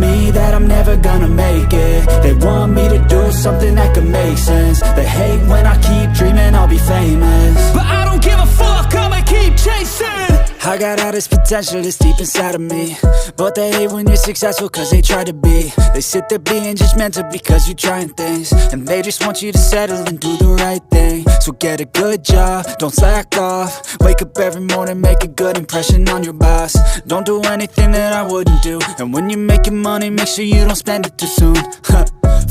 me that I'm never gonna make it. They want me to do something that could make sense. They hate when I keep dreaming I'll be famous, but I don't give a fuck, I'ma keep chasing. I got all this potential that's deep inside of me, but they hate when you're successful cause they try to be. They sit there being judgmental because you're trying things, and they just want you to settle and do the right thing. So get a good job, don't slack off. Wake up every morning, make a good impression on your boss. Don't do anything that I wouldn't do, and when you're making money, make sure you don't spend it too soon.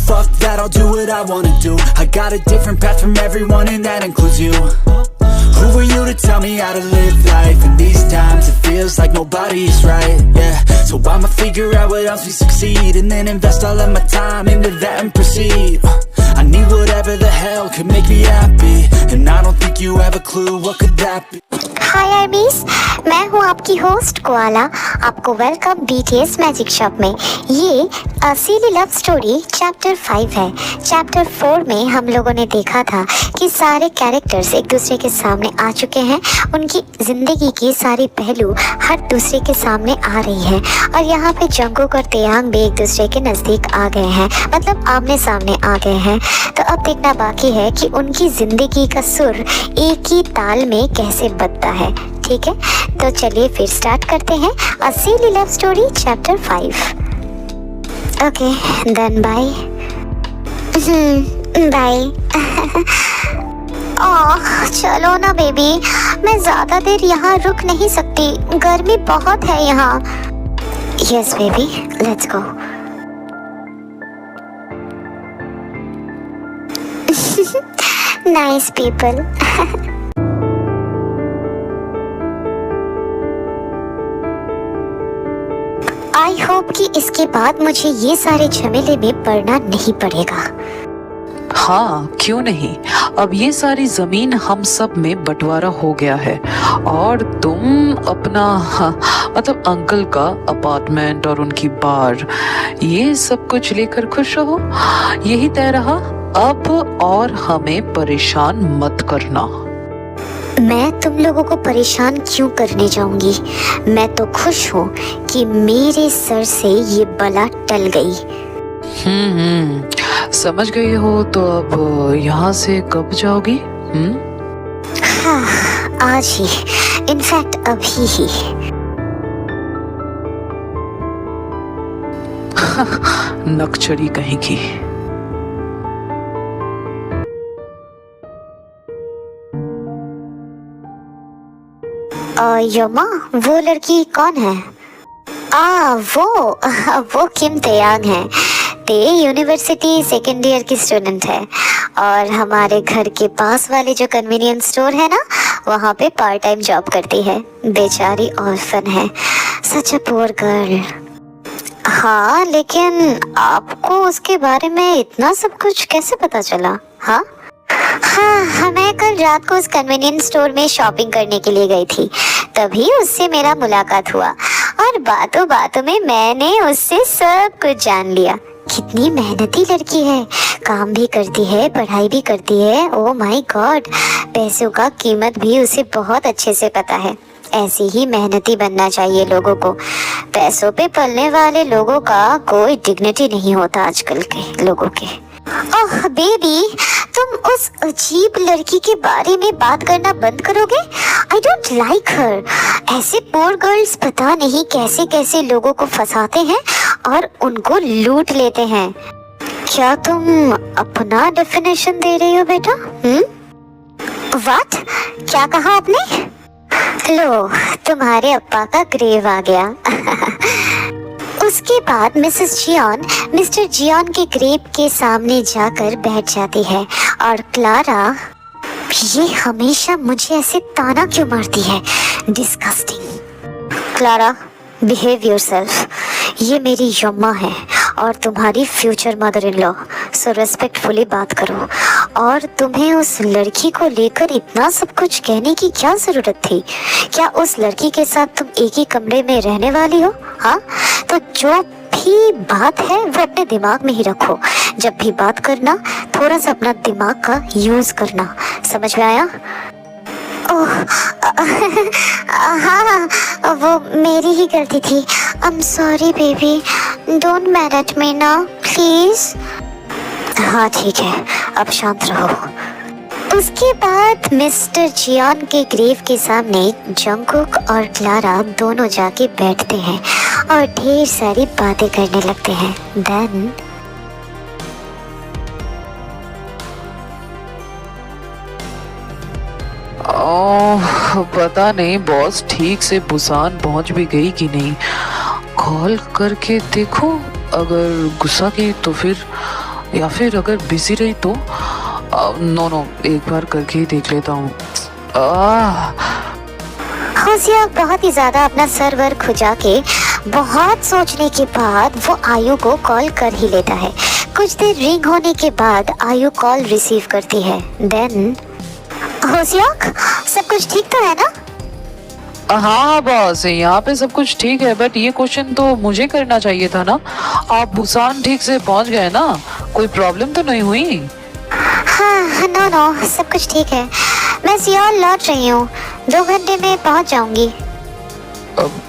Fuck that, I'll do what I wanna do. I got a different path from everyone and that includes you. Who are you to tell me how to live life? In these times it feels like nobody's right, yeah. So I'ma figure out what else we succeed, and then invest all of my time into that and proceed. I need whatever the hell could make me happy, and I don't think you have a clue what could that be. हाय आर्मीज, मैं हूँ आपकी host koala. आपको welcome BTS magic shop में। ये असली love story chapter 5 है। Chapter 4 में हम लोगों ने देखा था कि सारे कैरेक्टर्स एक दूसरे के सामने आ चुके हैं। उनकी ज़िंदगी की सारी पहलू हर दूसरे के सामने आ रही है, और यहाँ पे जंगकुक और ताeyang भी एक दूसरे के नज़दीक आ गए हैं, मतलब आमने सामने आ गए हैं। तो अब देखना बाकी है कि उनकी ज़िंदगी का सुर एक ही ताल में कैसे बजता है। ठीक है, तो चलिए फिर स्टार्ट करते हैं असली love story chapter 5। Okay then bye bye. Oh चलो ना बेबी, मैं ज़्यादा देर यहाँ रुक नहीं सकती, गर्मी बहुत है यहाँ। Yes baby, let's go. Nice people. I hope कि इसके बाद मुझे ये सारे झमेले में पड़ना नहीं पड़ेगा। हाँ क्यों नहीं, अब ये सारी जमीन हम सब में बंटवारा हो गया है, और तुम अपना मतलब अंकल का अपार्टमेंट और उनकी बार, ये सब कुछ लेकर खुश रहो। यही तय रहा अब, और हमें परेशान मत करना। मैं तुम लोगों को परेशान क्यों करने जाऊंगी? मैं तो खुश हूँ कि मेरे सर से ये बला टल गई। समझ गई हो तो अब यहाँ से कब जाओगी? हाँ, आज ही, इनफैक्ट अभी ही। नकचड़ी कहीं की। यमा, वो लड़की कौन है? वो किम ताeyang है। ते यूनिवर्सिटी सेकेंड ईयर की स्टूडेंट है, और हमारे घर के पास वाले जो कन्वीनियंस स्टोर है ना, वहाँ पे पार्ट टाइम जॉब करती है। बेचारी ऑर्फन है, सच अ पुअर गर्ल। हाँ, लेकिन आपको उसके बारे में इतना सब कुछ कैसे पता चला? हाँ, मैं कल रात को उस कन्वीनियंस स्टोर में शॉपिंग करने के लिए गई थी, तभी उससे मेरा मुलाकात हुआ, और बातों बातों में मैंने उससे सब कुछ जान लिया। कितनी मेहनती लड़की है, काम भी करती है, पढ़ाई भी करती है। ओह माय गॉड, पैसों का कीमत भी उसे बहुत अच्छे से पता है। ऐसे ही मेहनती बनना चाहिए लोगों को। पैसों पे पलने वाले लोगों का कोई डिग्निटी नहीं होता आजकल के लोगों के। ओह बेबी, तुम उस अजीब लड़की के बारे में बात करना बंद करोगे? आई डोंट लाइक हर। ऐसे पोर गर्ल्स पता नहीं कैसे कैसे लोगों को फंसाते हैं और उनको लूट लेते हैं। क्या तुम अपना डेफिनेशन दे रही हो बेटा? व्हाट? क्या कहा आपने? लो, तुम्हारे अप्पा का ग्रेव आ गया। उसके बाद मिसेस जियोन मिस्टर जियोन के ग्रेव के सामने जाकर बैठ जाती है, और क्लारा, ये हमेशा मुझे ऐसे ताना क्यों मारती है? डिस्गस्टिंग। Clara, behave yourself. ये मेरी यम्मा है और तुम्हारी future mother in law, so respectfully बात करो। और तुम्हें उस लड़की को लेकर इतना सब कुछ कहने की क्या जरूरत थी? क्या उस लड़की के साथ तुम एक ही कमरे में रहने वाली हो? हाँ, तो जो भी बात है वो अपने दिमाग में ही रखो। जब भी बात करना, थोड़ा सा अपना दिमाग का यूज करना। समझ में आया? ओह हाँ, वो मेरी ही गलती थी। I am sorry baby, don't mad at me ना प्लीज। हाँ ठीक है, अब शांत रहो। उसके बाद मिस्टर जियान के ग्रेव के सामने जंगकुक और क्लारा दोनों जाके बैठते हैं और ढेर सारी बातें करने लगते हैं। देन पता नहीं बॉस ठीक से बुसान पहुंच भी गई कि नहीं। कॉल करके देखो, अगर गुस्सा की तो फिर, या फिर अगर बिजी रही तो नो एक बार करके ही देख लेता हूँ। होशियार बहुत ही ज्यादा अपना सर्वर खुजा के बहुत सोचने के बाद वो आयु को कॉल कर ही लेता है। कुछ देर रिंग होने के बाद आयु कॉल रिसीव करती है। देन होशियार, सब कुछ ठीक तो है ना? हाँ बॉस, यहाँ पे सब कुछ ठीक है, बट ये क्वेश्चन तो मुझे करना चाहिए था ना। आप बुसान ठीक से पहुँच गए ना? कोई प्रॉब्लम तो नहीं हुई? हाँ नो सब कुछ ठीक है। मैं सियोल लौट रही हूँ, 2 घंटे में पहुँच जाऊंगी।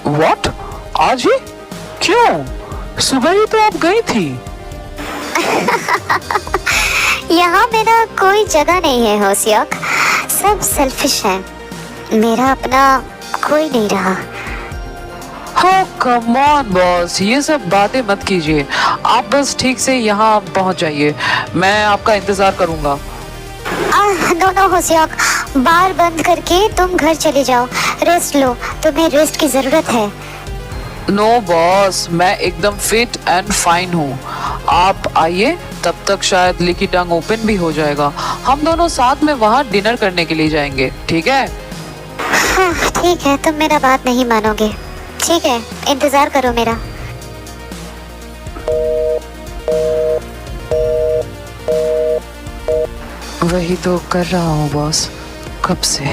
व्हाट? आज ही? क्यों? सुबह ही तो आप गई थी। यहाँ मेरा कोई जगह नहीं है होशियार, सब सेल्फिश है। मेरा अपना कोई नहीं रहा। हाँ कम ऑन बॉस, ये सब बातें मत कीजिए। आप बस ठीक से यहाँ पहुँच जाइए, मैं आपका इंतजार करूँगा। नो होशियार, बार बंद करके तुम घर चले जाओ, रेस्ट लो, तुम्हें रेस्ट की जरूरत है। नो बॉस, मैं एकदम फिट एंड फाइन हूँ। आप आइए, तब तक शायद लिकी टंग ओपन भी हो जाएगा। हम दोनों साथ में वहाँ डिनर करने के लिए जाएंगे, ठीक है? हाँ ठीक है, तुम मेरा बात नहीं मानोगे। ठीक है, इंतजार करो मेरा। वही तो कर रहा हूँ बॉस, कब से।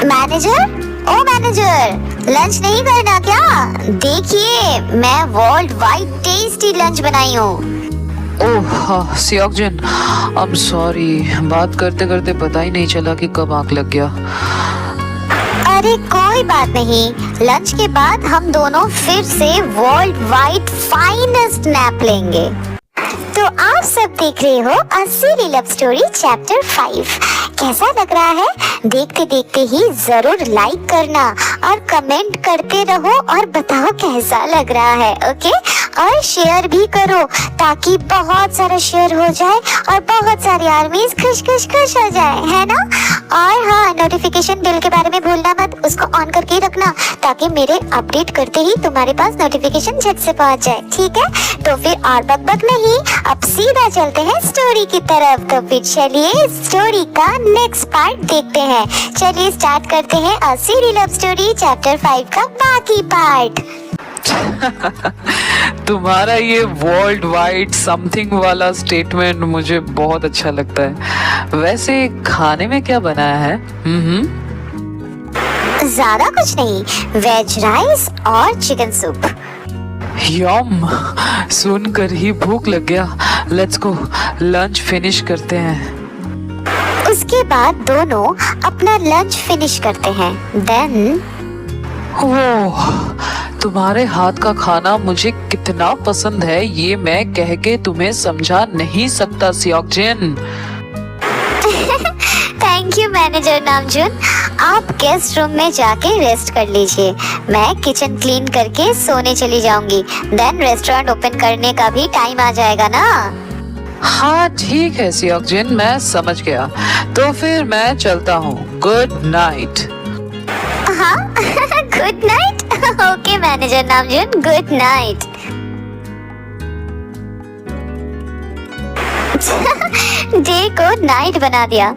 मैनेजर, ओ मैनेजर, लंच नहीं करना क्या? देखिए मैं वर्ल्ड वाइड टेस्टी लंच बनाई हूँ। ओह हाँ सियोकजिन, आई एम सॉरी, बात करते करते पता ही नहीं चला कि कब आँख लग गया। अरे कोई बात नहीं, लंच के बाद हम दोनों फिर से वर्ल्ड वाइड फाइनेस्ट नैप लेंगे। तो आप सब देख रहे हो अ सीरी लव स्टोरी चैप्टर 5। कैसा लग रहा है? देखते देखते ही जरूर लाइक करना और कमेंट करते रहो और बताओ कैसा लग रहा है, ओके? और शेयर भी करो ताकि बहुत सारा शेयर हो जाए और बहुत सारी आर्मीज खुश हो जाए, है ना? और हाँ, नोटिफिकेशन बेल के बारे में भूलना मत, उसको ऑन करके ही रखना ताकि मेरे अपडेट करते ही तुम्हारे पास नोटिफिकेशन झट से पहुंच जाए, ठीक है? तो फिर और बक नहीं, अब सीधा चलते हैं स्टोरी की तरफ। तो फिर चलिए स्टोरी का नेक्स्ट पार्ट देखते हैं। चलिए स्टार्ट करते हैं अ सीरी लव स्टोरी चैप्टर 5 का बाकी पार्ट। तुम्हारा ये वर्ल्ड वाइड समथिंग वाला स्टेटमेंट मुझे बहुत अच्छा लगता है। वैसे खाने में क्या बनाया है? ज्यादा कुछ नहीं, वेज राइस और चिकन सूप। यम, सुनकर ही भूख लग गया। लेट्स गो, लंच फिनिश करते हैं। उसके बाद दोनों अपना लंच फिनिश करते हैं। देन ओह, तुम्हारे हाथ का खाना मुझे कितना पसंद है ये मैं कह के तुम्हें समझा नहीं सकता Seokjin. Thank you manager Namjoon. आप गेस्ट रूम में जाके रेस्ट कर लीजिए, मैं किचन क्लीन करके सोने चली जाऊंगी। देन रेस्टोरेंट ओपन करने का भी टाइम आ जाएगा ना। हाँ ठीक है सियोकजिन, मैं समझ गया। तो फिर मैं चलता हूँ। Good night. हाँ good night. Okay manager Namjoon, good night. Day को नाइट बना दिया।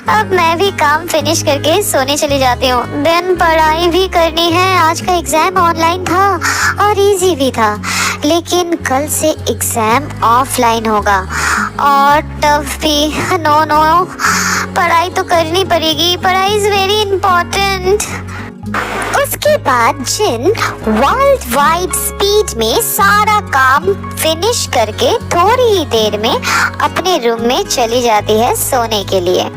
अब मैं भी काम फिनिश करके सोने चली जाती हूँ। देन पढ़ाई भी करनी है। आज का एग्जाम ऑनलाइन था और इजी भी था, लेकिन कल से एग्जाम ऑफलाइन होगा और टफ भी। नो पढ़ाई तो करनी पड़ेगी, पढ़ाई इज वेरी इम्पोर्टेंट। उसके बाद जिन वर्ल्ड वाइड स्पीड में सारा काम फिनिश करके थोड़ी ही देर में अपने रूम में चली जाती है सोने के लिए।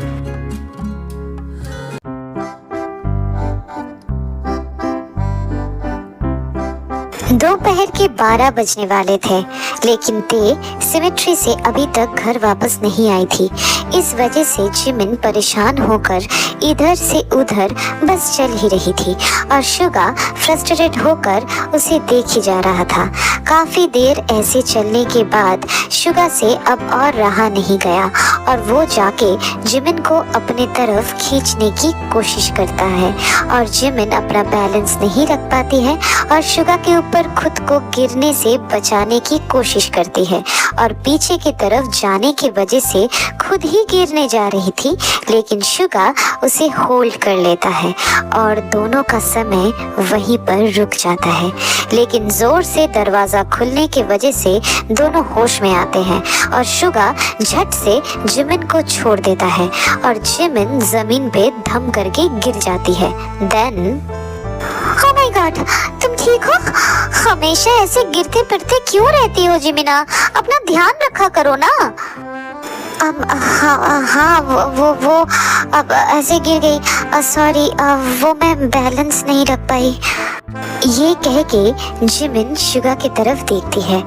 दोपहर के 12 बजने वाले थे, लेकिन ते सिमेट्री से अभी तक घर वापस नहीं आई थी। इस वजह से जिमिन परेशान होकर इधर से उधर बस चल ही रही थी और शुगा फ्रस्ट्रेटेड होकर उसे देख ही जा रहा था। काफी देर ऐसे चलने के बाद शुगा से अब और रहा नहीं गया और वो जाके जिमिन को अपने तरफ खींचने की कोशिश करता है और जिमिन अपना बैलेंस नहीं रख पाती है और शुगा के ऊपर खुद को गिरने से बचाने की कोशिश करती है और पीछे की तरफ जाने की वजह से खुद ही गिरने जा रही थी, लेकिन शुगा उसे होल्ड कर लेता है और दोनों का समय वहीं पर रुक जाता है। लेकिन जोर से दरवाजा खुलने की वजह से दोनों होश में आते हैं और शुगा झट से जिमिन को छोड़ देता है और जिमिन जमीन पे धम करके गिर जाती है। देन Oh my God, तुम ठीक हो? हमेशा ऐसे गिरते पड़ते क्यों रहती हो जिमिना? अपना ध्यान रखा करो ना। हाँ वो अब ऐसे गिर गई। सॉरी, वो मैं बैलेंस नहीं रख पाई। ये कह के जिमिन शुगा की तरफ देखती है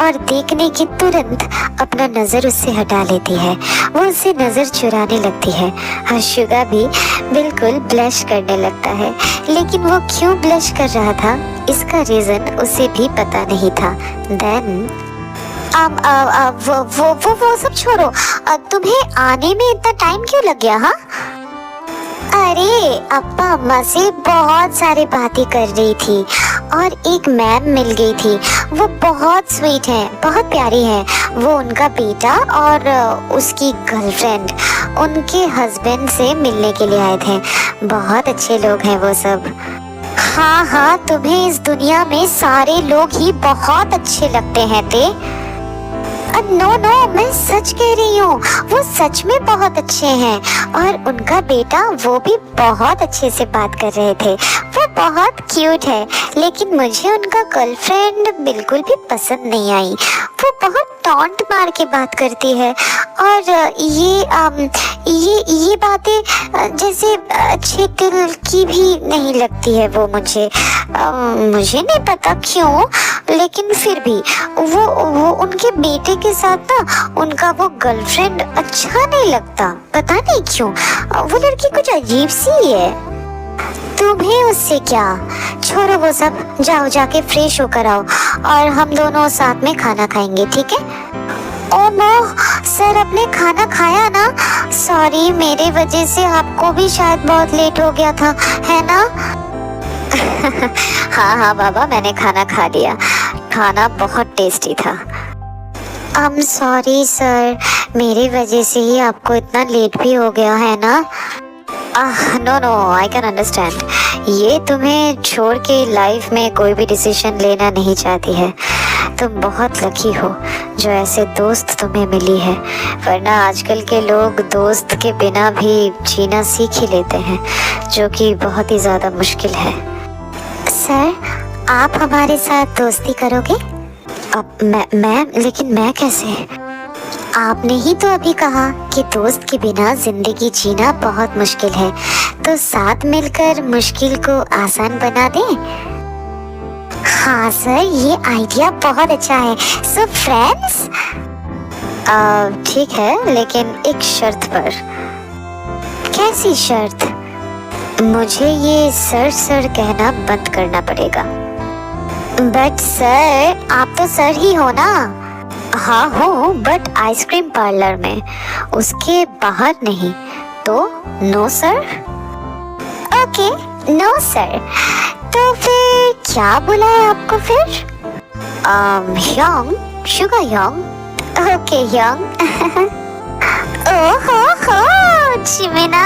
और देखने के तुरंत अपना नजर उससे हटा लेती है। वो उससे नजर चुराने लगती है और शुगा भी बिल्कुल ब्लश करने लगता है, लेकिन वो क्यों ब्लश कर रहा था इसका रीजन उसे भी पता नहीं था। देन वो सब छोड़ो, तुम्हें आने में इतना टाइम क्यों लग गया? हाँ, अरे अप्पा अम्मा से बहुत सारी बातें कर रही थी और एक मैम मिल गई थी। वो बहुत स्वीट है, बहुत प्यारी है। वो उनका बेटा और उसकी गर्लफ्रेंड उनके हस्बैंड से मिलने के लिए आए थे। बहुत अच्छे लोग हैं वो सब। हाँ, तुम्हें इस दुनिया में सारे लोग ही बहुत अच्छे लगते हैं ते। नो, मैं सच कह रही हूँ, वो सच में बहुत अच्छे हैं और उनका बेटा वो भी बहुत अच्छे से बात कर रहे थे। वो बहुत क्यूट है, लेकिन मुझे उनका गर्लफ्रेंड बिल्कुल भी पसंद नहीं आई। वो बहुत टॉन्ट मार के बात करती है और ये बातें जैसे अच्छे दिल की भी नहीं लगती है वो मुझे मुझे नहीं पता क्यों, लेकिन फिर भी वो उनके बेटे के साथ ना उनका वो गर्लफ्रेंड अच्छा नहीं लगता। पता नहीं क्यों, वो लड़की कुछ अजीब सी है। तुम्हें उससे क्या? छोड़ो वो सब, जाओ जाके फ्रेश होकर आओ और हम दोनों साथ में खाना खाएंगे, ठीक है? ओह नो सर, आपने खाना खाया ना? सॉरी, मेरे वजह से आपको भी शायद बहुत लेट हो गया था, है ना? हाँ बाबा, मैंने खाना खा लिया। खाना बहुत टेस्टी था। सॉरी सर, मेरी वजह से ही आपको इतना लेट भी हो गया है ना? No, I can understand. ये तुम्हें छोड़ के लाइफ में कोई भी डिसीजन लेना नहीं चाहती है। तुम बहुत लकी हो जो ऐसे दोस्त तुम्हें मिली है, वरना आजकल के लोग दोस्त के बिना भी जीना सीख ही लेते हैं, जो कि बहुत ही ज़्यादा मुश्किल है। सर, आप हमारे साथ दोस्ती करोगे? अब लेकिन मैं कैसे? आपने ही तो अभी कहा कि दोस्त के बिना जिंदगी जीना बहुत मुश्किल है, तो साथ मिलकर मुश्किल को आसान बना दें। हाँ सर, ये आइडिया बहुत अच्छा है। So friends? ठीक है, लेकिन एक शर्त पर। कैसी शर्त? मुझे ये सर कहना बंद करना पड़ेगा। बट सर, आप तो सर ही हो ना? हाँ हो, बट आइसक्रीम पार्लर में, उसके बाहर नहीं। तो no sir? Okay, no sir. तो फिर क्या बोला है आपको फिर? Young, sugar young. Okay young. ओहो जिमिना,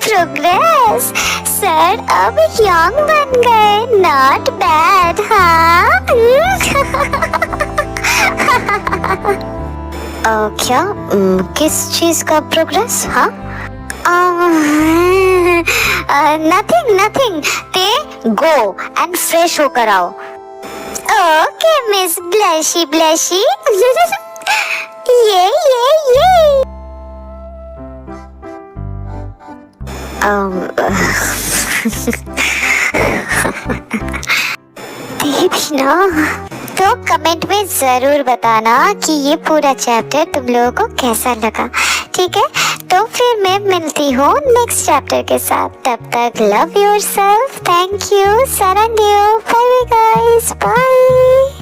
प्रोग्रेस। सर अब यंग बन गए, नॉट बैड। हाँ क्या? किस चीज का प्रोग्रेस? हाँ नथिंग ते गो एंड फ्रेश होकर आओ। Okay miss blushy blushy. ये भी ना। तो कमेंट में जरूर बताना कि ये पूरा चैप्टर तुम लोगों को कैसा लगा, ठीक है? तो फिर मैं मिलती हूँ नेक्स्ट चैप्टर के साथ। तब तक लव योरसेल्फ, थैंक यू, सारंगेओ, बाय बाय गाइस, बाय।